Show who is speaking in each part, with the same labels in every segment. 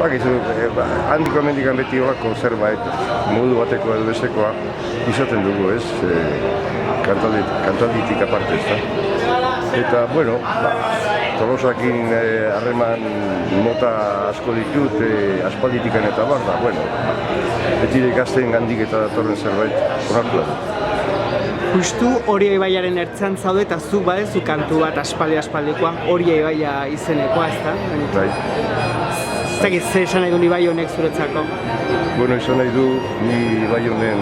Speaker 1: handiko amendikan beti horako zerbait, modu bateko edo bestekoa, izaten dugu, ez? Kantalditik aparte, ez da? Eta, bueno, Tolosakin harreman mota asko ditut, aspalditikan eta bar da, bueno, beti gazteen gandik eta datorren zerbait onartu da.
Speaker 2: Justu Oria ibaiaren ertzean zaude eta zuk badezu kantu bat aspaldikoa, Oria ibaia izenekoa, ez da?
Speaker 1: Bai.
Speaker 2: Ez dakit zer esan nahi du Ibai honek zuretzako?
Speaker 1: Bueno, esan nahi du ni Ibai honen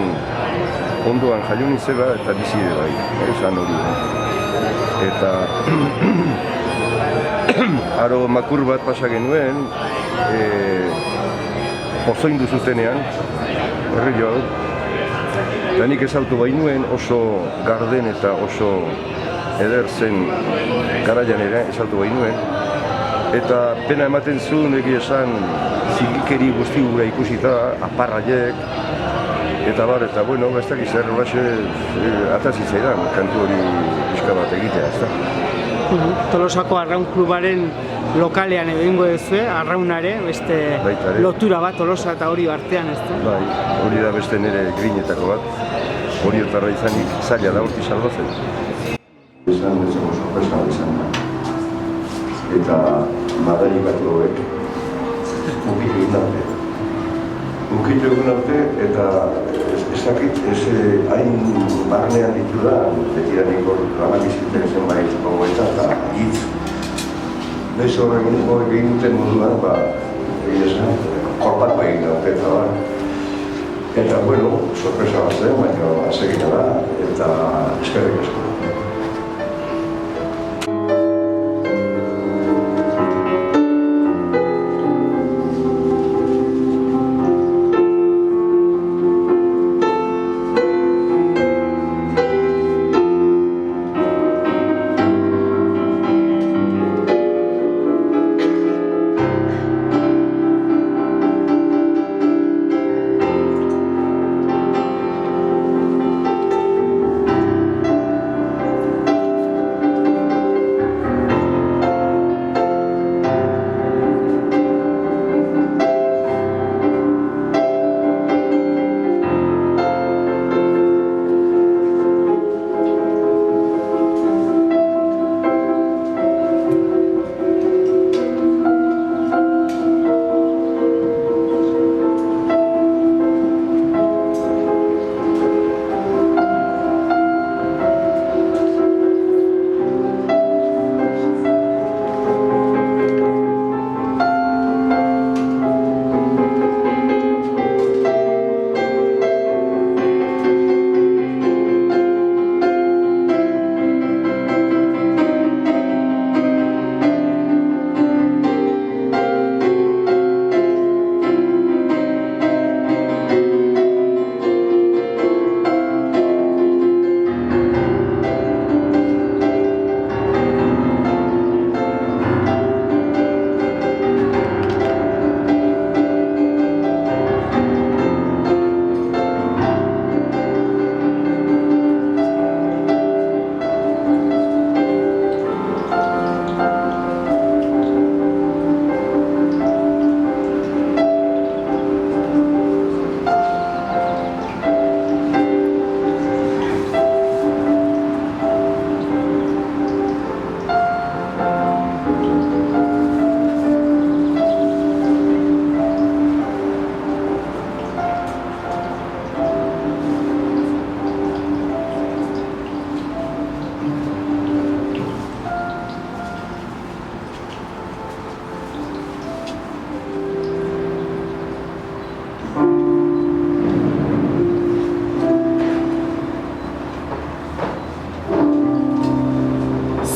Speaker 1: ondoan jaio nintzela eta bizi ere bai, esan hori. Eta aro makur bat pasa genuen, pozoindu zutenean, herri joa du. Eta nik ezautu bainuen oso garden eta oso eder zen garaian ere ezautu bainuen. Eta pena ematen zuen egia esan zikikeri guzti gura ikusita, aparraiek, eta bar, eta bueno, ez dakiz zer horrexe atazitzaidan kantu hori pixka bat egitea, ez da.
Speaker 2: Tolosako Arraun Klubaren lokalean egingo duzue, Arraunare, beste lotura bat Tolosa eta hori artean, ez da?
Speaker 1: Bai, hori da beste nire grinetako bat, hori otarra izanik zaila da horti salbatzen. Esan netzako sorpresa izan da. Eta madarikatu hauek mukitu egin arte. Mukitu egin arte eta ez dakit, hain barnean ditu da, beti da nik lanak iziten zenbait gogoeta eta hitz. Bez horrekin egin duten moduan, korpatu egin dute eta bar. Eta, bueno, sorpresa bat zen, baina azegina da, eta eskerrik asko.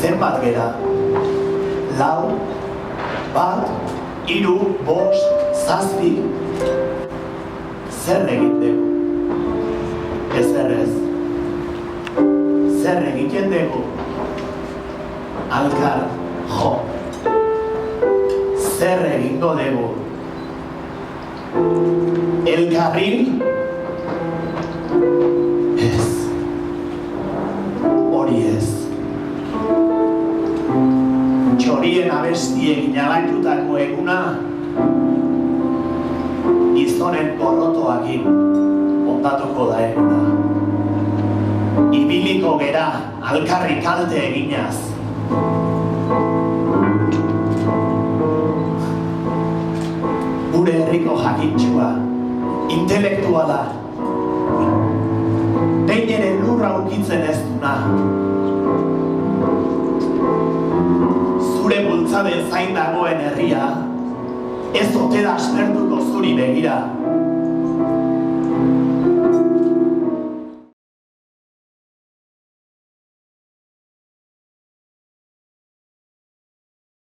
Speaker 3: Zenbat gera? Lau, bat, hiru, bost, zazpi. Zer egin dugu? Ezer ez. Zer egiten dugu? Alkar, jo. Zer egingo dugu? Elkarri? Ez. Hori ez. Txorien abestiekin alaitutako eguna gizonen gorrotoakin ondatuko da eguna. Ibiliko gera alkarri kalte eginaz. Gure herriko jakintxua, intelektuala, behin ere lurra ukitzen ez duna. Zure bultzaden zain dagoen herria, ez ote da aspertuko zuri begira.